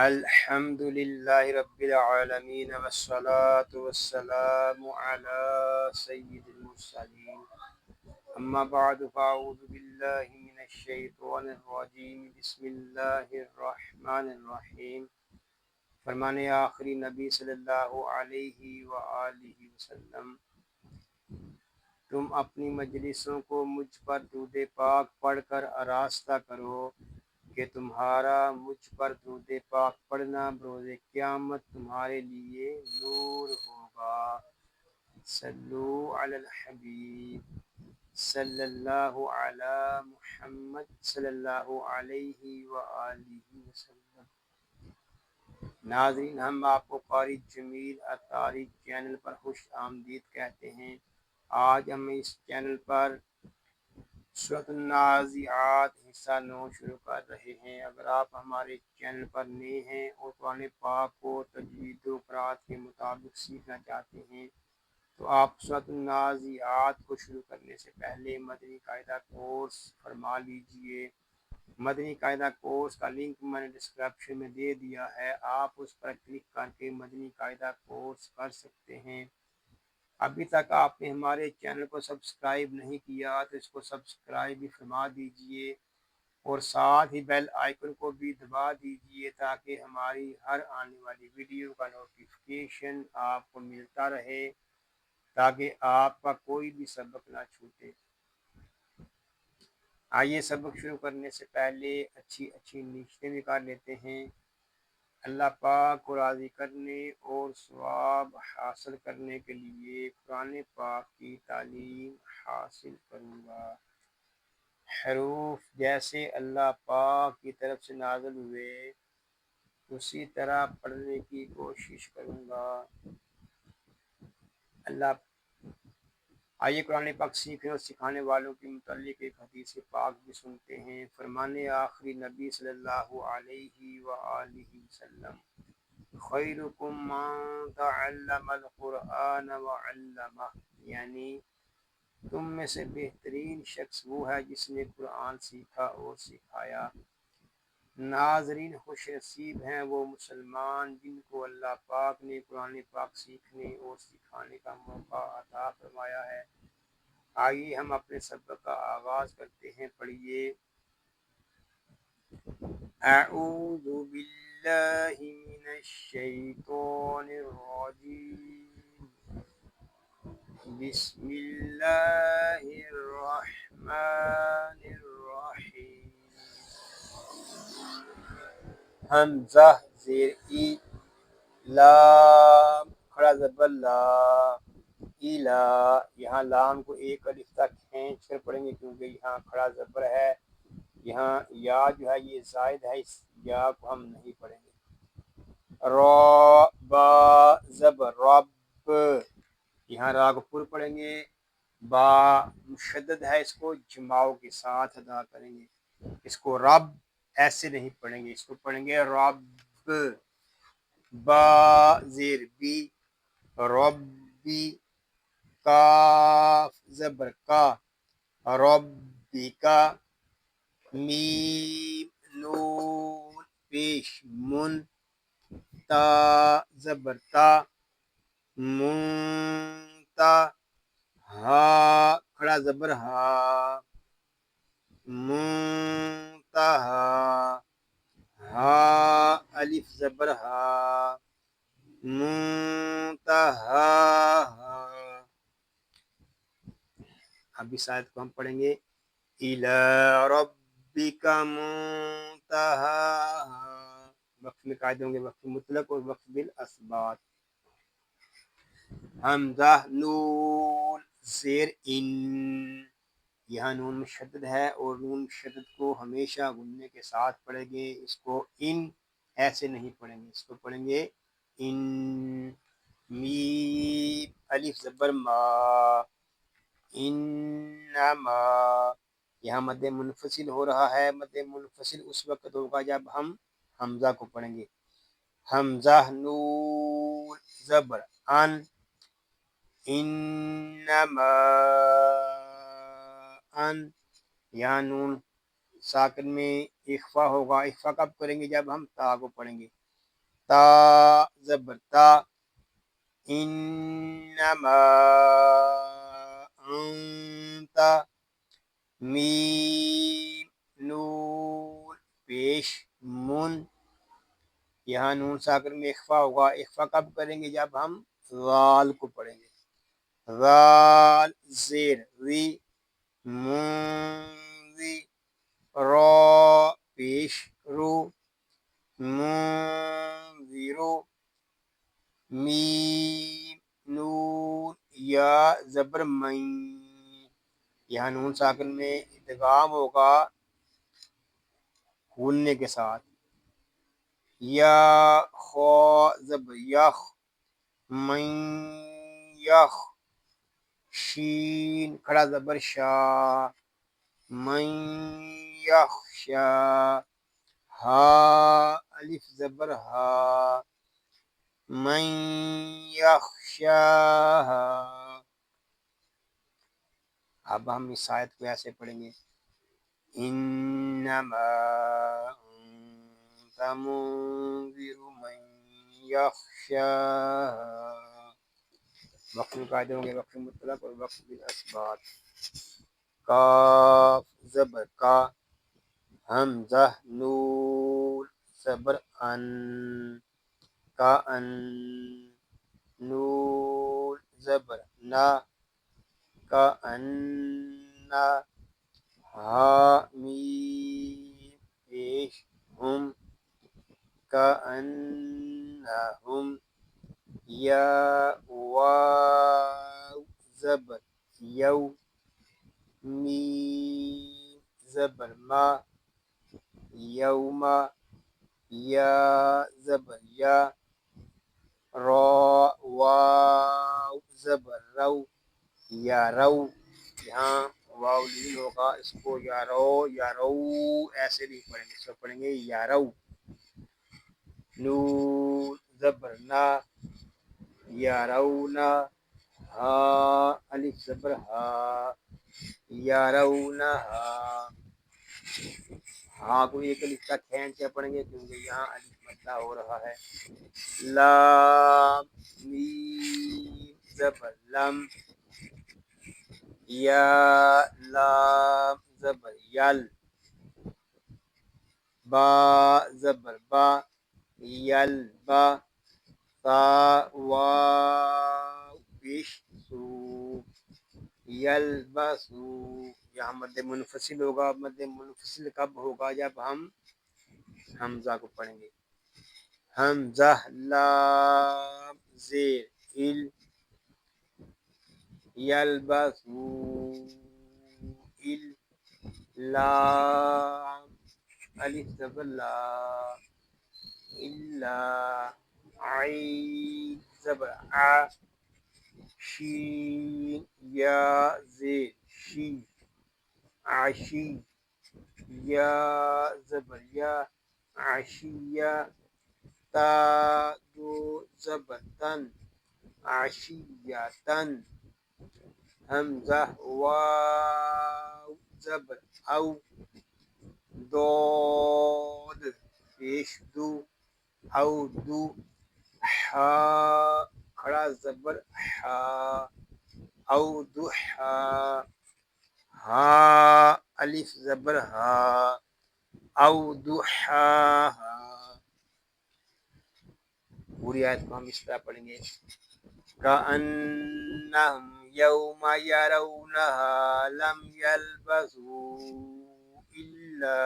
الحمد للہ رب العالمین والصلاة والسلام علی سید المرسلین اما بعد فاعوذ باللہ من الشیطان الرجیم بسم اللہ الرحمن الرحیم۔ فرمان آخری نبی صلی اللہ علیہ وآلہ وسلم، تم اپنی مجلسوں کو مجھ پر درود پاک پڑھ کر آراستہ کرو کہ تمہارا مجھ پر درود پاک پڑھنا بروز قیامت تمہارے لیے نور ہوگا۔ صلو علی الحبیب صلی اللہ علی محمد صلی اللہ علیہ وآلہ وسلم۔ ناظرین، ہم آپ کو قاری جمیل اطاری چینل پر خوش آمدید کہتے ہیں۔ آج ہم اس چینل پر سورۃ النازعات حصہ 9 شروع کر رہے ہیں۔ اگر آپ ہمارے چینل پر نئے ہیں اور قرآن پاک کو تجوید و قرات کے مطابق سیکھنا چاہتے ہیں تو آپ سورۃ النازعات کو شروع کرنے سے پہلے مدنی قاعدہ کورس فرما لیجئے۔ مدنی قاعدہ کورس کا لنک میں نے ڈسکرپشن میں دے دیا ہے، آپ اس پر کلک کر کے مدنی قاعدہ کورس کر سکتے ہیں۔ ابھی تک آپ نے ہمارے چینل کو سبسکرائب نہیں کیا تو اس کو سبسکرائب بھی فرما دیجئے اور ساتھ ہی بیل آئیکن کو بھی دبا دیجئے تاکہ ہماری ہر آنے والی ویڈیو کا نوٹیفیکیشن آپ کو ملتا رہے، تاکہ آپ کا کوئی بھی سبق نہ چھوٹے۔ آئیے سبق شروع کرنے سے پہلے اچھی نیتیں بھی کر لیتے ہیں۔ اللہ پاک کو راضی کرنے اور ثواب حاصل کرنے کے لیے قرآن پاک کی تعلیم حاصل کروں گا۔ حروف جیسے اللہ پاک کی طرف سے نازل ہوئے اسی طرح پڑھنے کی کوشش کروں گا۔ آئیے قرآن پاک سیکھنے اور سکھانے والوں کے متعلق ایک حدیث پاک بھی سنتے ہیں۔ فرمان آخری نبی صلی اللہ علیہ وآلہ وسلم، خیرکم من تعلم القرآن وعلمہ، یعنی تم میں سے بہترین شخص وہ ہے جس نے قرآن سیکھا اور سکھایا۔ ناظرین، خوش نصیب ہیں وہ مسلمان جن کو اللہ پاک نے قرآن پاک سیکھنے اور سکھانے کا موقع عطا فرمایا ہے۔ آئیے ہم اپنے سبق کا آغاز کرتے ہیں۔ پڑھیے، اعوذ باللہ من الشیطان الرجیم، بسم اللہ الرحمن الرحیم۔ حمزہ زیر ای، لام کھڑا زبر لا، ایلا، یہاں لام کو ایک الف تک کھینچ کر پڑھیں گے کیونکہ یہاں کھڑا زبر ہے۔ یہاں یا جو ہے یہ زائد ہے، اس یا کو ہم نہیں پڑھیں گے۔ را با زبر رب، یہاں را کو پر پڑھیں گے۔ با مشدد ہے، اس کو جماؤ کے ساتھ ادا کریں گے۔ اس کو رب ایسے نہیں پڑھیں گے، اس کو پڑھیں گے رب۔ با زیر بی، ربی، کاف زبر کا، ربی کا، میم نون پیش من، تا زبر تا، منتا، ہا کھڑا زبر ہا، منتہا، ہا الف زبر ہا، منتہا۔ اب اس آیت کو ہم پڑھیں گے اِلی ربک منتہاہا۔ وقف میں قاعدے ہوں گے وقف مطلق اور وقف بالاثبات۔ حمزہ نون زیر ان، یہاں نون مشدد ہے اور نون مشدد کو ہمیشہ غننے کے ساتھ پڑھیں گے، اس کو ان ایسے نہیں پڑھیں گے، اس کو پڑھیں گے ان۔ میم الف زبر ما، انما، یہاں مد منفصل ہو رہا ہے۔ مد منفصل اس وقت ہوگا جب ہم حمزہ کو پڑھیں گے۔ حمزہ نون زبر ان، انما ان، یہاں نون ساکن میں اخفا ہوگا۔ اخفا کب کریں گے؟ جب ہم تا کو پڑھیں گے۔ تا زبر تا، انما انت، میم نون پیش من، یہاں نون ساکن میں اخفا ہوگا. اخفا کب کریں گے؟ جب ہم غال کو پڑھیں گے. غال زیر وی، منذی، را پیش رو، منذرو، میم نون یا زبر مین، یہاں نون ساکن میں ادغام ہوگا غننے کے ساتھ. یا خو زبر یخ، من یخ، شین کھڑا زبر شا، من یخشا، ہا الف زبر ہا، من یخشاہا. اب ہم اس آیت کو ایسے پڑھیں گے. انما انت منذر من یخشاہا. وقف قاعدے ہوں گے وقف مطلق اور وقف بالاسبات. کاف زبر کا، حمزہ نون زبر ان، کا ان، نون زبر نا، کا ان، ہا میم پیش ہم، کا انہم، یا واو زبر یو، میم زبر ما، یوما، یا زبر یا، را واو زبر رو، یا رو. یہاں واو لین ہوگا، اس کو یا رو ایسے نہیں پڑھیں گے، اس کو پڑھیں گے یا رو. نون زبر نا، یا رونا، ہا الف زبر ہا، یا رونا ہا. ہاں کو ایک الف تک کھینچ کے پڑھیں گے کیونکہ یہاں الف مدہ ہو رہا ہے. لام میم زبر لم، یا لام زبر یل، با زبر با، یل با، تا واو پیش سو، یلبسو. یہاں مد منفصل ہوگا. مد منفصل کب ہوگا؟ جب ہم حمزہ کو پڑھیں گے. حمزہ لام زیر ال، یلبسو ال، لام الف زبر لا، الا، عین زبر ع، شین یا زیر شی، عشی، یا زبر یا، عشیہ، تا دو زبر تن، عشیتن. حمزہ واو زبر او، ضاد پیش دو، او دو، حا کھڑا زبر حا، او دو حا، ہا الف زبر ہا، او دو حا ہا. پوری آیت کو ہم اس طرح پڑھیں گے. کأنہم یوم یرونہا لم یلبثوا الا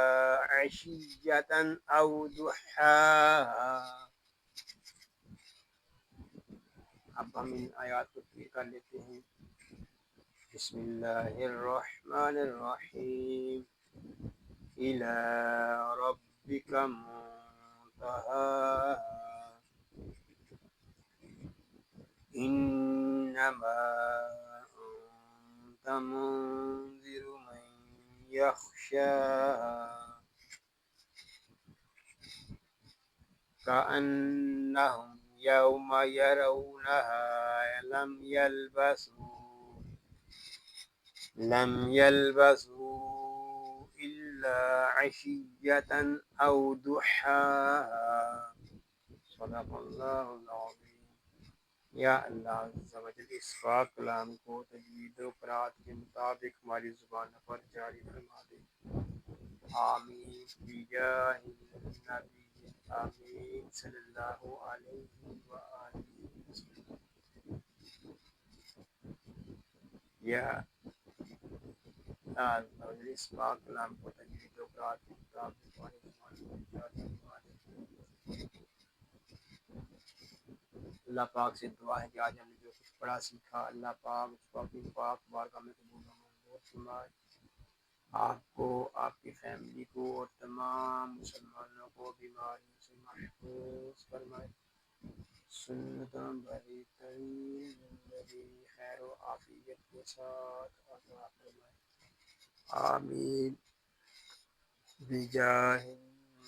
عشیۃ او ضحاہا. اب ہم ان آیات کو کلیئر کر لیتے ہیں. بسم اللہ الرحمن الرحیم. الی ربک منتہاہا، انما انت منذر من یخشاہا. کأنہم یوم یرونہا لم یلبثوا الا عشیۃ او ضحاہا. صدق اللہ العظیم۔ یا اللہ عز و جل اس پاک کلام کو تجوید و قرات کے مطابق ہماری زبان پر جاری فرما دے، آمین بجاہ النبی آمین صلی اللہ علیہ وآلہ وسلم۔ یا اللہ عز و جل اس پاک کلام کو تجوید و قرات کے مطابق ہماری زبان پر جاری فرما دے۔ اللہ پاک سے دعا ہے کہ آج ہم نے جو کچھ پڑھا سیکھا، اللہ پاک اس کو اپنی پاک بارگاہ میں قبول و منظور فرمائے، آپ کو، آپ کی فیملی کو اور تمام مسلمانوں کو بیماریوں سے محفوظ فرمائے، سنتوں بری ترین زندگی خیر و عافیت کے ساتھ عطا فرمائے، آمین بجاہ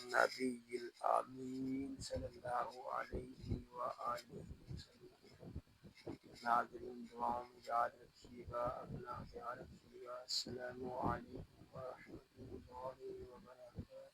النبی الامین صلی اللہ علیہ وآلہ وسلم۔ ناظرین دعاؤں میں یاد رکھیے گا، اپنا خیال رکھیے گا۔ السلام علیکم ورحمۃ اللہ وبرکاتہ۔